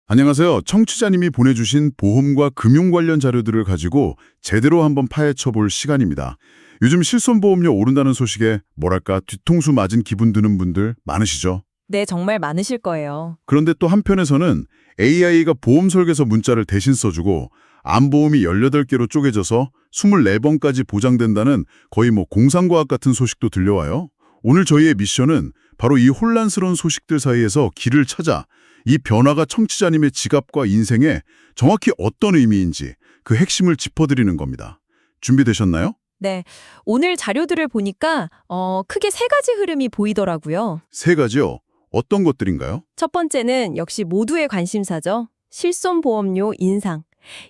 안녕하세요. 청취자님이 보내주신 보험과 금융 관련 자료들을 가지고 제대로 한번 파헤쳐 볼 시간입니다. 요즘 실손보험료 오른다는 소식에 뭐랄까 뒤통수 맞은 기분 드는 분들 많으시죠? 네, 정말 많으실 거예요. 그런데 또 한편에서는 AI가 보험 설계서 문자를 대신 써주고 암보험이 18개로 쪼개져서 24번까지 보장된다는 거의 공상과학 같은 소식도 들려와요. 오늘 저희의 미션은 바로 이 혼란스러운 소식들 사이에서 길을 찾아 이 변화가 청취자님의 지갑과 인생에 정확히 어떤 의미인지 그 핵심을 짚어드리는 겁니다. 준비되셨나요? 네, 오늘 자료들을 보니까 크게 세 가지 흐름이 보이더라고요. 세 가지요. 어떤 것들인가요? 첫 번째는 역시 모두의 관심사죠. 실손보험료 인상.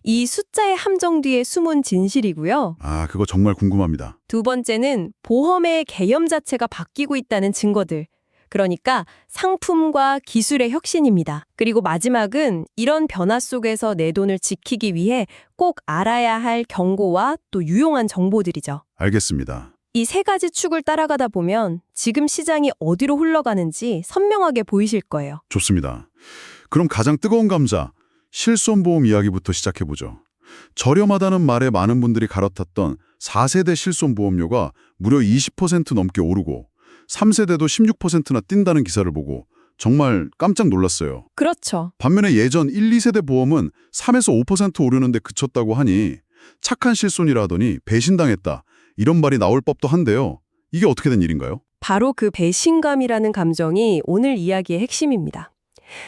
이 숫자의 함정 뒤에 숨은 진실이고요. 아, 그거 정말 궁금합니다. 두 번째는 보험의 개념 자체가 바뀌고 있다는 증거들. 그러니까 상품과 기술의 혁신입니다. 그리고 마지막은 이런 변화 속에서 내 돈을 지키기 위해 꼭 알아야 할 경고와 또 유용한 정보들이죠. 알겠습니다. 이 세 가지 축을 따라가다 보면 지금 시장이 어디로 흘러가는지 선명하게 보이실 거예요. 좋습니다. 그럼 가장 뜨거운 감자, 실손보험 이야기부터 시작해보죠. 저렴하다는 말에 많은 분들이 갈아탔던 4세대 실손보험료가 무려 20% 넘게 오르고 3세대도 16%나 뛴다는 기사를 보고 정말 깜짝 놀랐어요. 그렇죠. 반면에 예전 1, 2세대 보험은 3에서 5% 오르는데 그쳤다고 하니 착한 실손이라 하더니 배신당했다. 이런 말이 나올 법도 한데요. 이게 어떻게 된 일인가요? 바로 그 배신감이라는 감정이 오늘 이야기의 핵심입니다.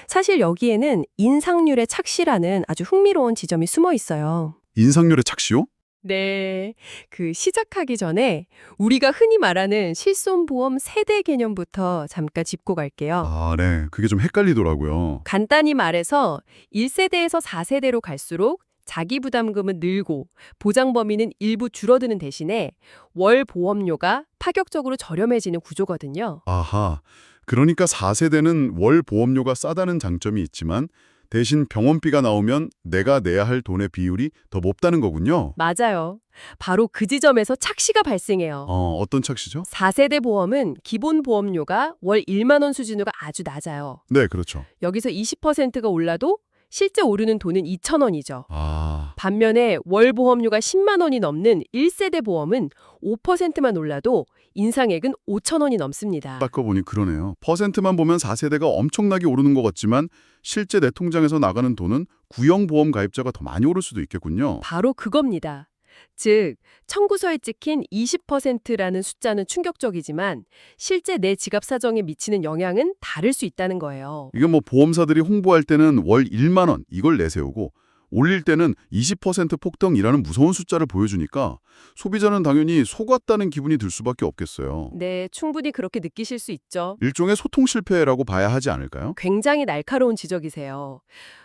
사실 여기에는 인상률의 착시라는 아주 흥미로운 지점이 숨어 있어요. 인상률의 착시요? 네, 그 시작하기 전에 우리가 흔히 말하는 실손보험 세대 개념부터 잠깐 짚고 갈게요. 아, 네. 그게 좀 헷갈리더라고요. 간단히 말해서 1세대에서 4세대로 갈수록 자기 부담금은 늘고 보장 범위는 일부 줄어드는 대신에 월 보험료가 파격적으로 저렴해지는 구조거든요. 아하. 그러니까 4세대는 월 보험료가 싸다는 장점이 있지만 대신 병원비가 나오면 내가 내야 할 돈의 비율이 더 높다는 거군요. 맞아요. 바로 그 지점에서 착시가 발생해요. 어떤 착시죠? 4세대 보험은 기본 보험료가 월 1만 원 수준으로 아주 낮아요. 네, 그렇죠. 여기서 20%가 올라도 실제 오르는 돈은 2천 원이죠. 아, 반면에 월 보험료가 10만 원이 넘는 1세대 보험은 5%만 올라도 인상액은 5천 원이 넘습니다. 바꿔보니 그러네요. 퍼센트만 보면 4세대가 엄청나게 오르는 것 같지만 실제 내 통장에서 나가는 돈은 구형 보험 가입자가 더 많이 오를 수도 있겠군요. 바로 그겁니다. 즉, 청구서에 찍힌 20%라는 숫자는 충격적이지만 실제 내 지갑 사정에 미치는 영향은 다를 수 있다는 거예요. 이게 보험사들이 홍보할 때는 월 1만 원 이걸 내세우고 올릴 때는 20% 폭등이라는 무서운 숫자를 보여주니까 소비자는 당연히 속았다는 기분이 들 수밖에 없겠어요. 네, 충분히 그렇게 느끼실 수 있죠. 일종의 소통 실패라고 봐야 하지 않을까요? 굉장히 날카로운 지적이세요.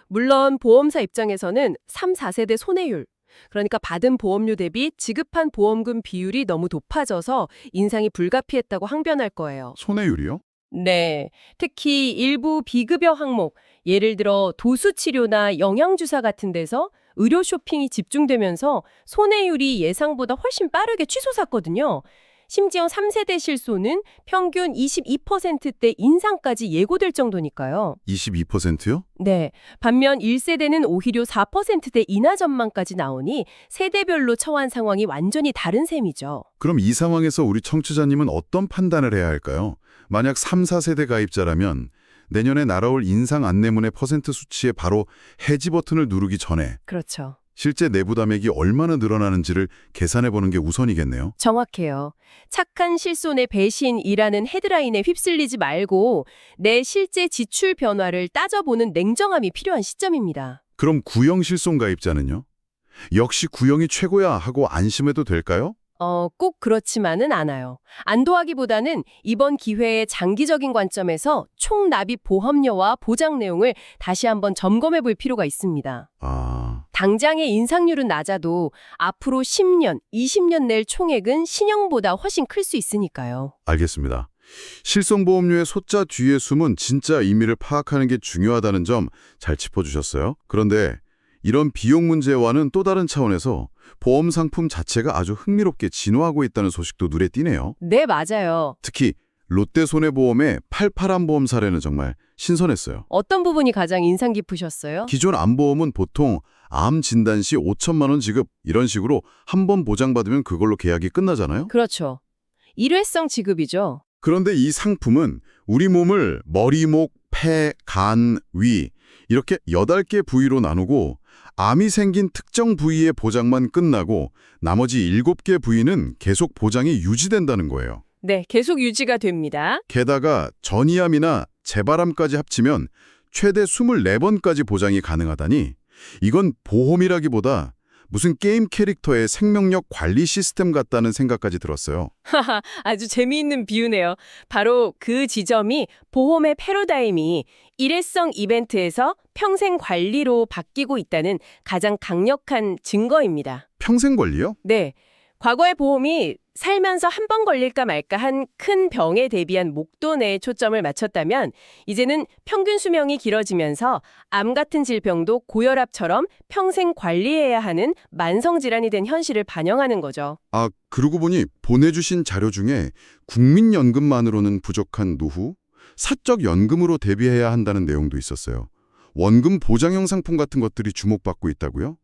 물론 보험사 입장에서는 3, 4세대 손해율, 그러니까 받은 보험료 대비 지급한 보험금 비율이 너무 높아져서 인상이 불가피했다고 항변할 거예요. 손해율이요? 네, 특히 일부 비급여 항목, 예를 들어 도수치료나 영양주사 같은 데서 의료 쇼핑이 집중되면서 손해율이 예상보다 훨씬 빠르게 치솟았거든요. 심지어 3세대 실손은 평균 22%대 인상까지 예고될 정도니까요. 22%요? 네, 반면 1세대는 오히려 4%대 인하 전망까지 나오니 세대별로 처한 상황이 완전히 다른 셈이죠. 그럼 이 상황에서 우리 청취자님은 어떤 판단을 해야 할까요? 만약 3, 4세대 가입자라면 내년에 날아올 인상 안내문의 퍼센트 수치에 바로 해지 버튼을 누르기 전에 그렇죠. 실제 내부담액이 얼마나 늘어나는지를 계산해보는 게 우선이겠네요. 정확해요. 착한 실손의 배신이라는 헤드라인에 휩쓸리지 말고 내 실제 지출 변화를 따져보는 냉정함이 필요한 시점입니다. 그럼 구형 실손 가입자는요? 역시 구형이 최고야 하고 안심해도 될까요? 꼭 그렇지만은 않아요. 안도하기보다는 이번 기회의 장기적인 관점에서 총 납입 보험료와 보장 내용을 다시 한번 점검해 볼 필요가 있습니다. 아, 당장의 인상률은 낮아도 앞으로 10년, 20년 낼 총액은 신형보다 훨씬 클 수 있으니까요. 알겠습니다. 실손보험료의 숫자 뒤에 숨은 진짜 의미를 파악하는 게 중요하다는 점 잘 짚어주셨어요. 그런데 이런 비용 문제와는 또 다른 차원에서 보험 상품 자체가 아주 흥미롭게 진화하고 있다는 소식도 눈에 띄네요. 네, 맞아요. 특히 롯데손해보험의 팔팔한 보험 사례는 정말 신선했어요. 어떤 부분이 가장 인상 깊으셨어요? 기존 암보험은 보통 암 진단 시 5천만 원 지급 이런 식으로 한 번 보장받으면 그걸로 계약이 끝나잖아요. 그렇죠. 일회성 지급이죠. 그런데 이 상품은 우리 몸을 머리, 목, 폐, 간, 위 이렇게 8개 부위로 나누고 암이 생긴 특정 부위의 보장만 끝나고 나머지 7개 부위는 계속 보장이 유지된다는 거예요. 네, 계속 유지가 됩니다. 게다가 전이암이나 재발암까지 합치면 최대 24번까지 보장이 가능하다니 이건 보험이라기보다 무슨 게임 캐릭터의 생명력 관리 시스템 같다는 생각까지 들었어요. 하하, 아주 재미있는 비유네요. 바로 그 지점이 보험의 패러다임이 일회성 이벤트에서 평생 관리로 바뀌고 있다는 가장 강력한 증거입니다. 평생 관리요? 네. 과거의 보험이 살면서 한 번 걸릴까 말까 한 큰 병에 대비한 목돈에 초점을 맞췄다면 이제는 평균 수명이 길어지면서 암 같은 질병도 고혈압처럼 평생 관리해야 하는 만성질환이 된 현실을 반영하는 거죠. 아, 그러고 보니 보내주신 자료 중에 국민연금만으로는 부족한 노후, 사적 연금으로 대비해야 한다는 내용도 있었어요. 원금 보장형 상품 같은 것들이 주목받고 있다고요?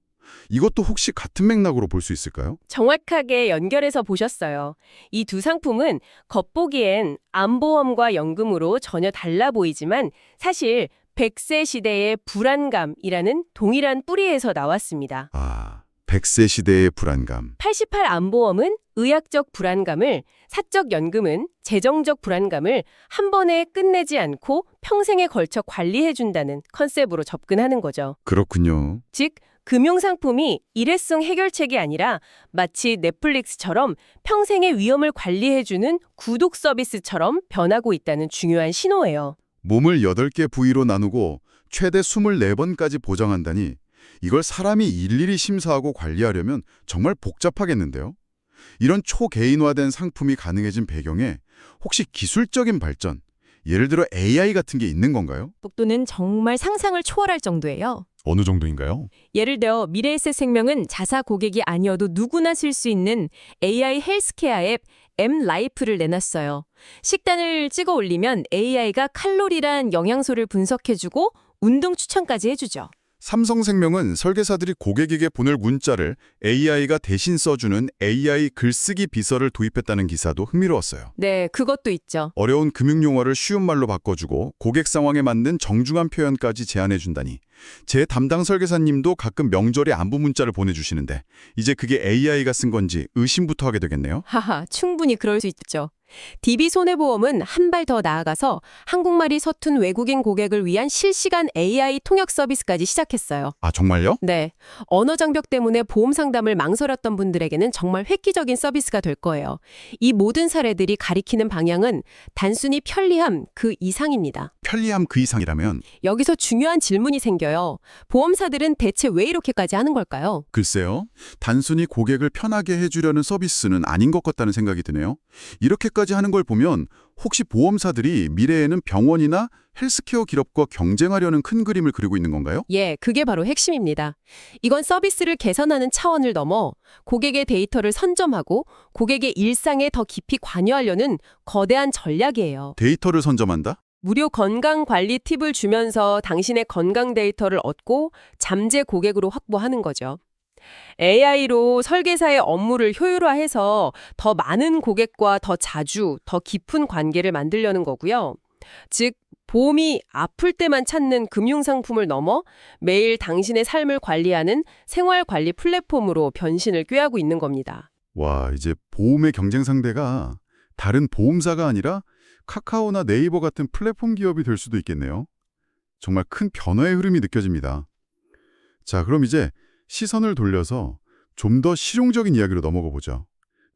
이것도 혹시 같은 맥락으로 볼 수 있을까요? 정확하게 연결해서 보셨어요. 이 두 상품은 겉보기엔 암보험과 연금으로 전혀 달라 보이지만 사실 100세 시대의 불안감이라는 동일한 뿌리에서 나왔습니다. 아, 100세 시대의 불안감. 88 암보험은 의학적 불안감을, 사적 연금은 재정적 불안감을 한 번에 끝내지 않고 평생에 걸쳐 관리해준다는 컨셉으로 접근하는 거죠. 그렇군요. 즉, 금융상품이 일회성 해결책이 아니라 마치 넷플릭스처럼 평생의 위험을 관리해주는 구독 서비스처럼 변하고 있다는 중요한 신호예요. 몸을 8개 부위로 나누고 최대 24번까지 보장한다니 이걸 사람이 일일이 심사하고 관리하려면 정말 복잡하겠는데요. 이런 초개인화된 상품이 가능해진 배경에 혹시 기술적인 발전, 예를 들어 AI 같은 게 있는 건가요? 속도는 정말 상상을 초월할 정도예요. 어느 정도인가요? 예를 들어 미래에셋 생명은 자사 고객이 아니어도 누구나 쓸 수 있는 AI 헬스케어 앱 M라이프를 내놨어요. 식단을 찍어 올리면 AI가 칼로리란 영양소를 분석해주고 운동 추천까지 해주죠. 삼성생명은 설계사들이 고객에게 보낼 문자를 AI가 대신 써주는 AI 글쓰기 비서를 도입했다는 기사도 흥미로웠어요. 네, 그것도 있죠. 어려운 금융용어를 쉬운 말로 바꿔주고 고객 상황에 맞는 정중한 표현까지 제안해준다니. 제 담당 설계사님도 가끔 명절에 안부 문자를 보내주시는데 이제 그게 AI가 쓴 건지 의심부터 하게 되겠네요. 하하, 충분히 그럴 수 있죠. DB손해보험은 한 발 더 나아가서 한국말이 서툰 외국인 고객을 위한 실시간 AI 통역 서비스까지 시작했어요. 아, 정말요? 네, 언어 장벽 때문에 보험 상담을 망설였던 분들에게는 정말 획기적인 서비스가 될 거예요. 이 모든 사례들이 가리키는 방향은 단순히 편리함 그 이상입니다. 편리함 그 이상이라면? 여기서 중요한 질문이 생겨요. 보험사들은 대체 왜 이렇게까지 하는 걸까요? 글쎄요. 단순히 고객을 편하게 해주려는 서비스는 아닌 것 같다는 생각이 드네요. 이렇게까지 하는 걸 보면 혹시 보험사들이 미래에는 병원이나 헬스케어 기업과 경쟁하려는 큰 그림을 그리고 있는 건가요? 예, 그게 바로 핵심입니다. 이건 서비스를 개선하는 차원을 넘어 고객의 데이터를 선점하고 고객의 일상에 더 깊이 관여하려는 거대한 전략이에요. 데이터를 선점한다? 무료 건강관리 팁을 주면서 당신의 건강 데이터를 얻고 잠재 고객으로 확보하는 거죠. AI로 설계사의 업무를 효율화해서 더 많은 고객과 더 자주, 더 깊은 관계를 만들려는 거고요. 즉, 보험이 아플 때만 찾는 금융상품을 넘어 매일 당신의 삶을 관리하는 생활관리 플랫폼으로 변신을 꾀하고 있는 겁니다. 와, 이제 보험의 경쟁 상대가 다른 보험사가 아니라 카카오나 네이버 같은 플랫폼 기업이 될 수도 있겠네요. 정말 큰 변화의 흐름이 느껴집니다. 자, 그럼 이제 시선을 돌려서 좀 더 실용적인 이야기로 넘어가 보죠.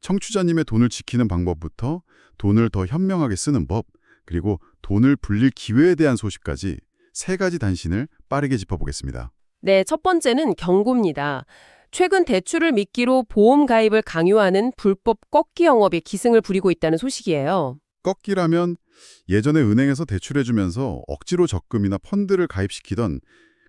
청취자님의 돈을 지키는 방법부터 돈을 더 현명하게 쓰는 법, 그리고 돈을 불릴 기회에 대한 소식까지 3가지 단신을 빠르게 짚어보겠습니다. 네, 첫 번째는 경고입니다. 최근 대출을 미끼로 보험 가입을 강요하는 불법 꺾기 영업이 기승을 부리고 있다는 소식이에요. 꺾기라면 예전에 은행에서 대출해주면서 억지로 적금이나 펀드를 가입시키던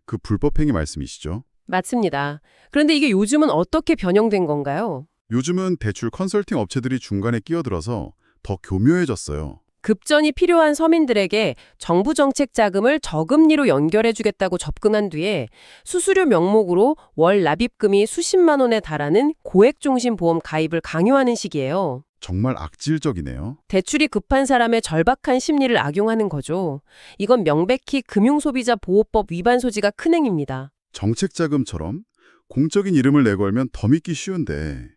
그 불법 행위 말씀이시죠? 맞습니다. 그런데 이게 요즘은 어떻게 변형된 건가요? 요즘은 대출 컨설팅 업체들이 중간에 끼어들어서 더 교묘해졌어요. 급전이 필요한 서민들에게 정부 정책 자금을 저금리로 연결해주겠다고 접근한 뒤에 수수료 명목으로 월 납입금이 수십만 원에 달하는 고액종신보험 가입을 강요하는 식이에요. 정말 악질적이네요. 대출이 급한 사람의 절박한 심리를 악용하는 거죠. 이건 명백히 금융소비자보호법 위반 소지가 큰 행위입니다. 정책 자금처럼 공적인 이름을 내걸면 더 믿기 쉬운데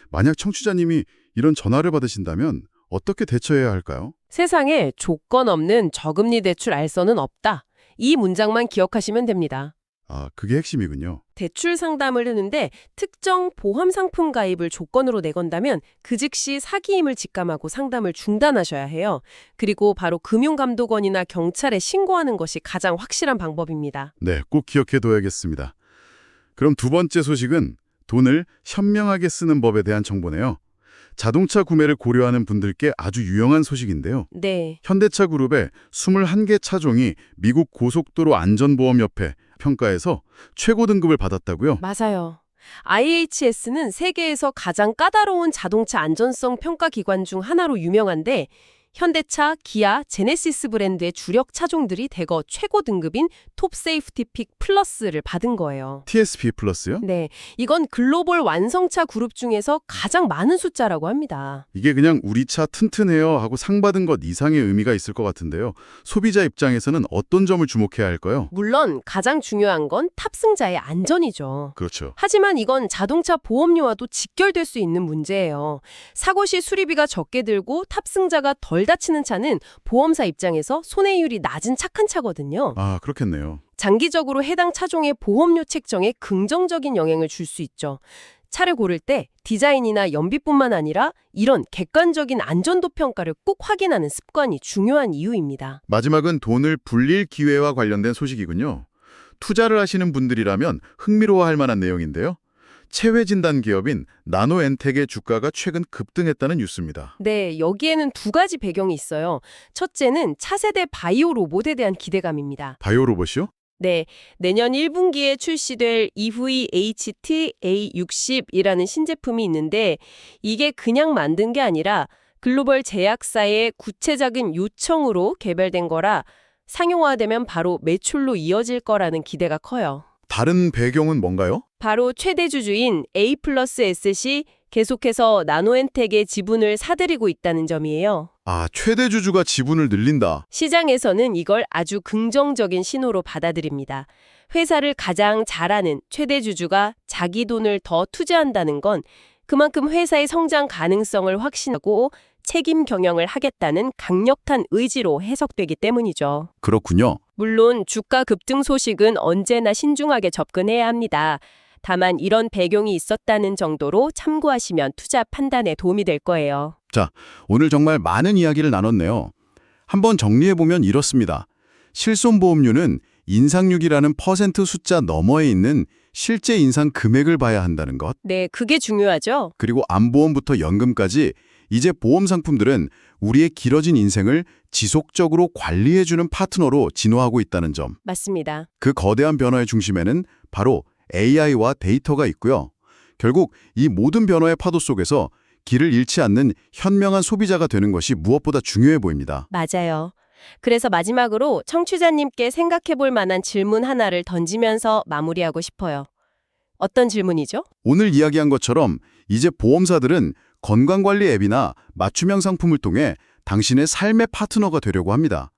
만약 청취자님이 이런 전화를 받으신다면 어떻게 대처해야 할까요? 세상에 조건 없는 저금리 대출 알선은 없다. 이 문장만 기억하시면 됩니다. 아, 그게 핵심이군요. 대출 상담을 하는데 특정 보험 상품 가입을 조건으로 내건다면 그 즉시 사기임을 직감하고 상담을 중단하셔야 해요. 그리고 바로 금융감독원이나 경찰에 신고하는 것이 가장 확실한 방법입니다. 네, 꼭 기억해둬야겠습니다. 그럼 두 번째 소식은 돈을 현명하게 쓰는 법에 대한 정보네요. 자동차 구매를 고려하는 분들께 아주 유용한 소식인데요. 네. 현대차 그룹의 21개 차종이 미국 고속도로 안전보험협회 평가에서 최고 등급을 받았다고요? 맞아요. IHS는 세계에서 가장 까다로운 자동차 안전성 평가 기관 중 하나로 유명한데 현대차, 기아, 제네시스 브랜드의 주력 차종들이 대거 최고 등급인 톱 세이프티 픽 플러스를 받은 거예요. TSP 플러스요? 네, 이건 글로벌 완성차 그룹 중에서 가장 많은 숫자라고 합니다. 이게 그냥 우리 차 튼튼해요 하고 상 받은 것 이상의 의미가 있을 것 같은데요. 소비자 입장에서는 어떤 점을 주목해야 할까요? 물론 가장 중요한 건 탑승자의 안전이죠. 그렇죠. 하지만 이건 자동차 보험료와도 직결될 수 있는 문제예요. 사고 시 수리비가 적게 들고 탑승자가 덜 다치는 차는 보험사 입장에서 손해율이 낮은 착한 차거든요. 아, 그렇겠네요. 장기적으로 해당 차종의 보험료 책정에 긍정적인 영향을 줄 수 있죠. 차를 고를 때 디자인이나 연비뿐만 아니라 이런 객관적인 안전도 평가를 꼭 확인하는 습관이 중요한 이유입니다. 마지막은 돈을 불릴 기회와 관련된 소식이군요. 투자를 하시는 분들이라면 흥미로워할 만한 내용인데요. 체외 진단 기업인 나노엔텍의 주가가 최근 급등했다는 뉴스입니다. 네, 여기에는 두 가지 배경이 있어요. 첫째는 차세대 바이오 로봇에 대한 기대감입니다. 바이오 로봇이요? 네, 내년 1분기에 출시될 EV HT-A60이라는 신제품이 있는데 이게 그냥 만든 게 아니라 글로벌 제약사의 구체적인 요청으로 개발된 거라 상용화되면 바로 매출로 이어질 거라는 기대가 커요. 다른 배경은 뭔가요? 바로 최대 주주인 A+S이 계속해서 나노엔텍의 지분을 사들이고 있다는 점이에요. 아, 최대 주주가 지분을 늘린다. 시장에서는 이걸 아주 긍정적인 신호로 받아들입니다. 회사를 가장 잘하는 최대 주주가 자기 돈을 더 투자한다는 건 그만큼 회사의 성장 가능성을 확신하고 책임 경영을 하겠다는 강력한 의지로 해석되기 때문이죠. 그렇군요. 물론 주가 급등 소식은 언제나 신중하게 접근해야 합니다. 다만 이런 배경이 있었다는 정도로 참고하시면 투자 판단에 도움이 될 거예요. 자, 오늘 정말 많은 이야기를 나눴네요. 한번 정리해보면 이렇습니다. 실손보험료는 인상률이라는 퍼센트 숫자 너머에 있는 실제 인상 금액을 봐야 한다는 것. 네, 그게 중요하죠. 그리고 암보험부터 연금까지 이제 보험 상품들은 우리의 길어진 인생을 지속적으로 관리해주는 파트너로 진화하고 있다는 점. 맞습니다. 그 거대한 변화의 중심에는 바로 AI와 데이터가 있고요. 결국 이 모든 변화의 파도 속에서 길을 잃지 않는 현명한 소비자가 되는 것이 무엇보다 중요해 보입니다. 맞아요. 그래서 마지막으로 청취자님께 생각해 볼 만한 질문 하나를 던지면서 마무리하고 싶어요. 어떤 질문이죠? 오늘 이야기한 것처럼 이제 보험사들은 건강관리 앱이나 맞춤형 상품을 통해 당신의 삶의 파트너가 되려고 합니다.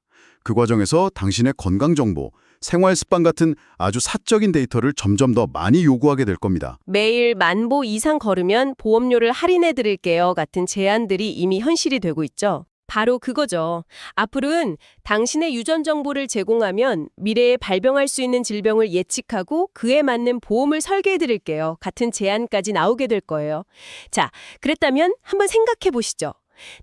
그 과정에서 당신의 건강정보, 생활 습관 같은 아주 사적인 데이터를 점점 더 많이 요구하게 될 겁니다. 매일 10,000보 이상 걸으면 보험료를 할인해 드릴게요 같은 제안들이 이미 현실이 되고 있죠. 바로 그거죠. 앞으로는 당신의 유전 정보를 제공하면 미래에 발병할 수 있는 질병을 예측하고 그에 맞는 보험을 설계해 드릴게요 같은 제안까지 나오게 될 거예요. 자, 그랬다면 한번 생각해 보시죠.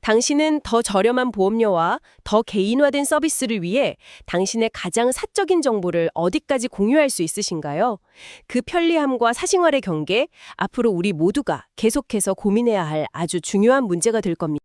당신은 더 저렴한 보험료와 더 개인화된 서비스를 위해 당신의 가장 사적인 정보를 어디까지 공유할 수 있으신가요? 그 편리함과 사생활의 경계, 앞으로 우리 모두가 계속해서 고민해야 할 아주 중요한 문제가 될 겁니다.